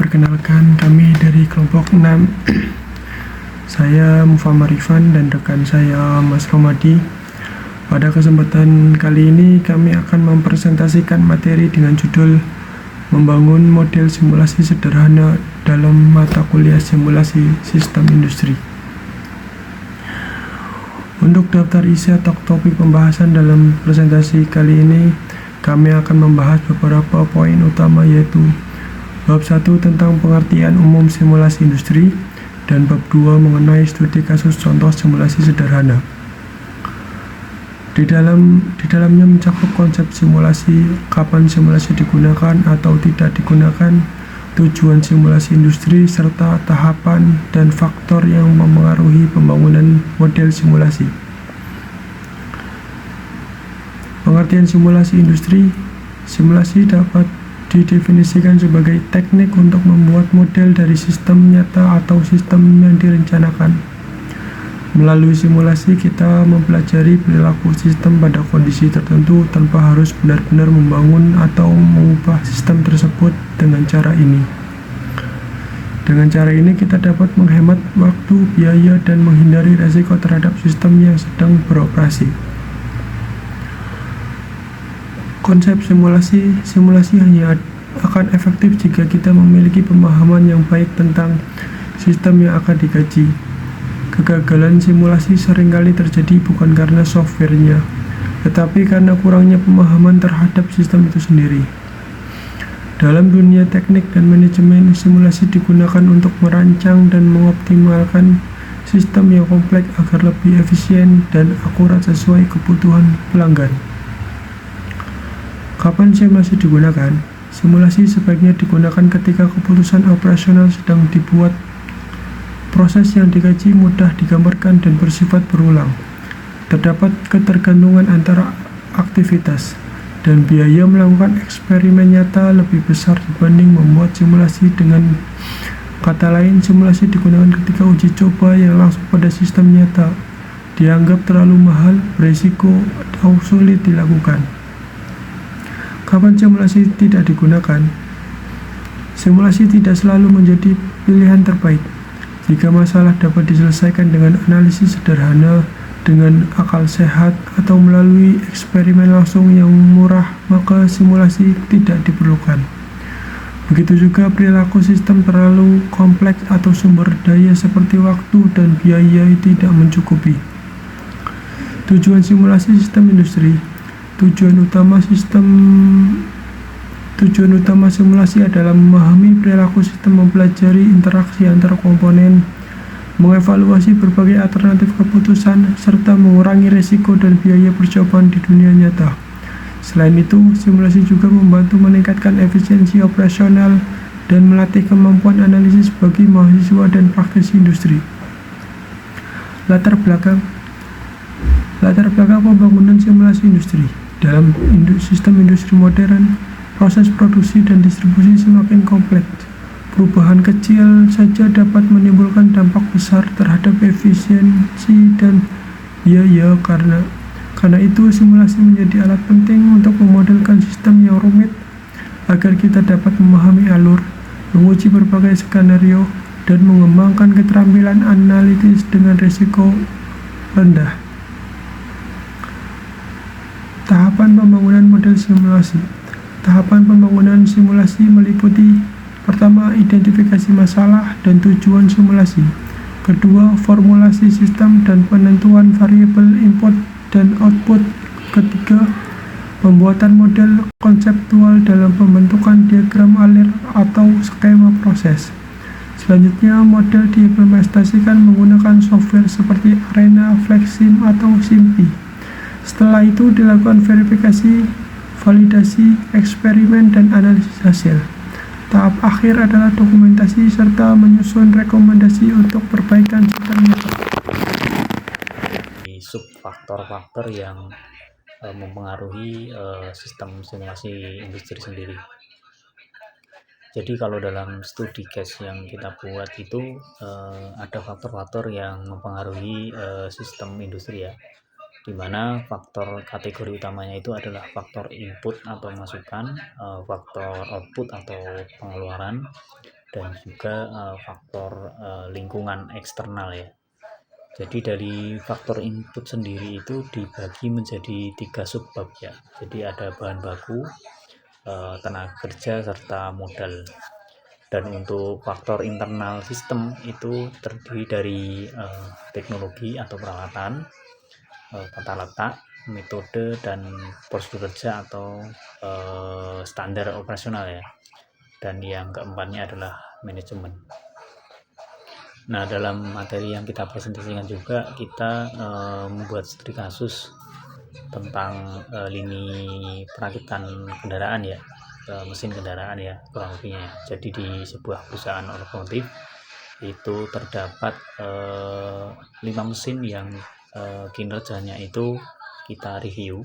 Perkenalkan, kami dari kelompok 6. Saya Mufamar Rifan dan rekan saya Mas Romadi. Pada kesempatan kali ini kami akan mempresentasikan materi dengan judul Membangun Model Simulasi Sederhana dalam mata kuliah Simulasi Sistem Industri. Untuk daftar isi atau topik pembahasan dalam presentasi kali ini, kami akan membahas beberapa poin utama, yaitu Bab 1 tentang pengertian umum simulasi industri dan Bab 2 mengenai studi kasus contoh simulasi sederhana. Di dalamnya mencakup konsep simulasi, kapan simulasi digunakan atau tidak digunakan, tujuan simulasi industri, serta tahapan dan faktor yang memengaruhi pembangunan model simulasi. Pengertian simulasi industri. Simulasi dapat didefinisikan sebagai teknik untuk membuat model dari sistem nyata atau sistem yang direncanakan. Melalui simulasi, kita mempelajari perilaku sistem pada kondisi tertentu tanpa harus benar-benar membangun atau mengubah sistem tersebut dengan cara ini. Dengan cara ini, kita dapat menghemat waktu, biaya, dan menghindari risiko terhadap sistem yang sedang beroperasi. Konsep simulasi hanya akan efektif jika kita memiliki pemahaman yang baik tentang sistem yang akan dikaji. Kegagalan simulasi seringkali terjadi bukan karena softwarenya, tetapi karena kurangnya pemahaman terhadap sistem itu sendiri. Dalam dunia teknik dan manajemen, simulasi digunakan untuk merancang dan mengoptimalkan sistem yang kompleks agar lebih efisien dan akurat sesuai kebutuhan pelanggan. Kapan simulasi digunakan? Simulasi sebaiknya digunakan ketika keputusan operasional sedang dibuat, proses yang dikaji mudah digambarkan dan bersifat berulang, terdapat ketergantungan antara aktivitas, dan biaya melakukan eksperimen nyata lebih besar dibanding membuat simulasi. Dengan kata lain, simulasi digunakan ketika uji coba yang langsung pada sistem nyata dianggap terlalu mahal, berisiko, atau sulit dilakukan. Kapan simulasi tidak digunakan? Simulasi tidak selalu menjadi pilihan terbaik. Jika masalah dapat diselesaikan dengan analisis sederhana, dengan akal sehat, atau melalui eksperimen langsung yang murah, maka simulasi tidak diperlukan. Begitu juga perilaku sistem terlalu kompleks atau sumber daya seperti waktu dan biaya tidak mencukupi. Tujuan simulasi sistem industri. Tujuan utama simulasi adalah memahami perilaku sistem, mempelajari interaksi antar komponen, mengevaluasi berbagai alternatif keputusan, serta mengurangi risiko dan biaya percobaan di dunia nyata. Selain itu, simulasi juga membantu meningkatkan efisiensi operasional dan melatih kemampuan analisis bagi mahasiswa dan praktisi industri. Latar belakang pembangunan simulasi industri. Dalam sistem industri modern, proses produksi dan distribusi semakin kompleks. Perubahan kecil saja dapat menimbulkan dampak besar terhadap efisiensi dan biaya. Karena itu, simulasi menjadi alat penting untuk memodelkan sistem yang rumit agar kita dapat memahami alur, menguji berbagai skenario, dan mengembangkan keterampilan analitis dengan risiko rendah. Tahapan pembangunan model simulasi. Tahapan pembangunan simulasi meliputi: pertama, identifikasi masalah dan tujuan simulasi; kedua, formulasi sistem dan penentuan variabel input dan output; ketiga, pembuatan model konseptual dalam pembentukan diagram alir atau skema proses. Selanjutnya, model diimplementasikan menggunakan software seperti Arena, Flexsim, atau SIMPI. Setelah itu dilakukan verifikasi, validasi, eksperimen, dan analisis hasil. Tahap akhir adalah dokumentasi serta menyusun rekomendasi untuk perbaikan sistemnya. Subfaktor-faktor yang mempengaruhi sistem simulasi industri sendiri. Jadi kalau dalam studi case yang kita buat itu ada faktor-faktor yang mempengaruhi sistem industri, ya, di mana faktor kategori utamanya itu adalah faktor input atau masukan, faktor output atau pengeluaran, dan juga faktor lingkungan eksternal ya. Jadi dari faktor input sendiri itu dibagi menjadi 3 subbab ya. Jadi ada bahan baku, tenaga kerja, serta modal. Dan untuk faktor internal sistem itu terdiri dari teknologi atau peralatan, tata letak, metode, dan prosedur kerja atau standar operasional ya. Dan yang keempatnya adalah manajemen. Nah, dalam materi yang kita presentasikan juga kita membuat studi kasus tentang lini perakitan kendaraan ya, mesin kendaraan ya kurang lebihnya. Jadi di sebuah perusahaan otomotif itu terdapat 5 mesin yang kinerjanya itu kita review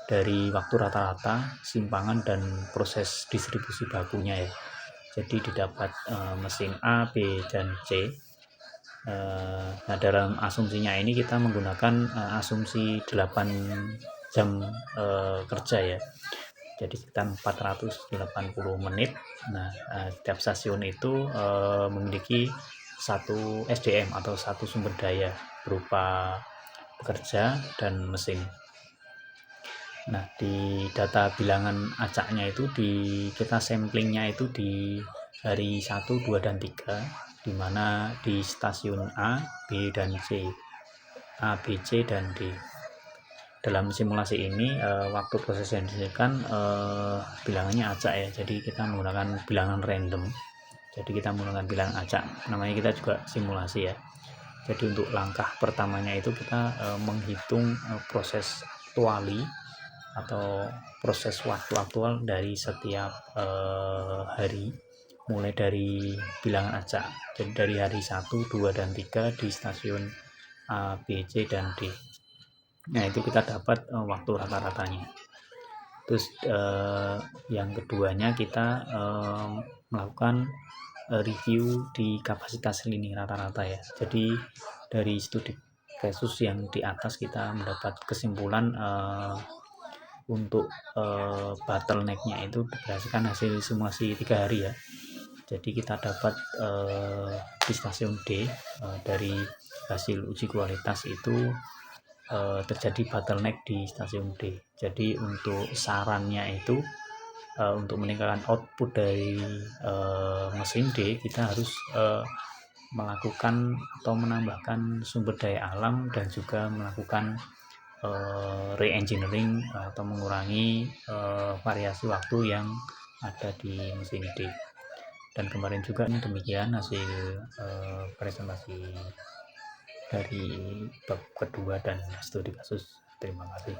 dari waktu rata-rata, simpangan, dan proses distribusi bakunya ya. Jadi didapat mesin A, B, dan C. Nah, dalam asumsinya ini kita menggunakan asumsi 8 jam kerja ya. Jadi sekitar 480 menit. Nah, setiap stasiun itu memiliki satu SDM atau satu sumber daya berupa pekerja dan mesin. Nah, di data bilangan acaknya itu kita samplingnya itu di hari 1, 2, dan 3, di mana di stasiun A, B, dan C, A, B, C, dan D. Dalam simulasi ini waktu proses yang dihasilkan bilangannya acak ya. Jadi kita menggunakan bilangan random. Jadi kita menggunakan bilangan acak. Namanya kita juga simulasi ya. Jadi untuk langkah pertamanya itu kita menghitung proses aktuali atau proses waktu aktual dari setiap hari, mulai dari bilangan acak. Jadi dari hari 1, 2, dan 3 di stasiun A, B, C, dan D. Nah, itu kita dapat waktu rata-ratanya. Terus yang keduanya kita melakukan review di kapasitas lini rata-rata ya. Jadi dari studi kasus yang di atas kita mendapat kesimpulan untuk bottleneck-nya itu berdasarkan hasil simulasi 3 hari ya. Jadi kita dapat di stasiun D dari hasil uji kualitas itu terjadi bottleneck di stasiun D. Jadi untuk sarannya itu untuk meningkatkan output dari mesin D, kita harus melakukan atau menambahkan sumber daya alam dan juga melakukan re-engineering atau mengurangi variasi waktu yang ada di mesin D. Dan kemarin juga demikian hasil presentasi dari bab kedua dan studi kasus. Terima kasih.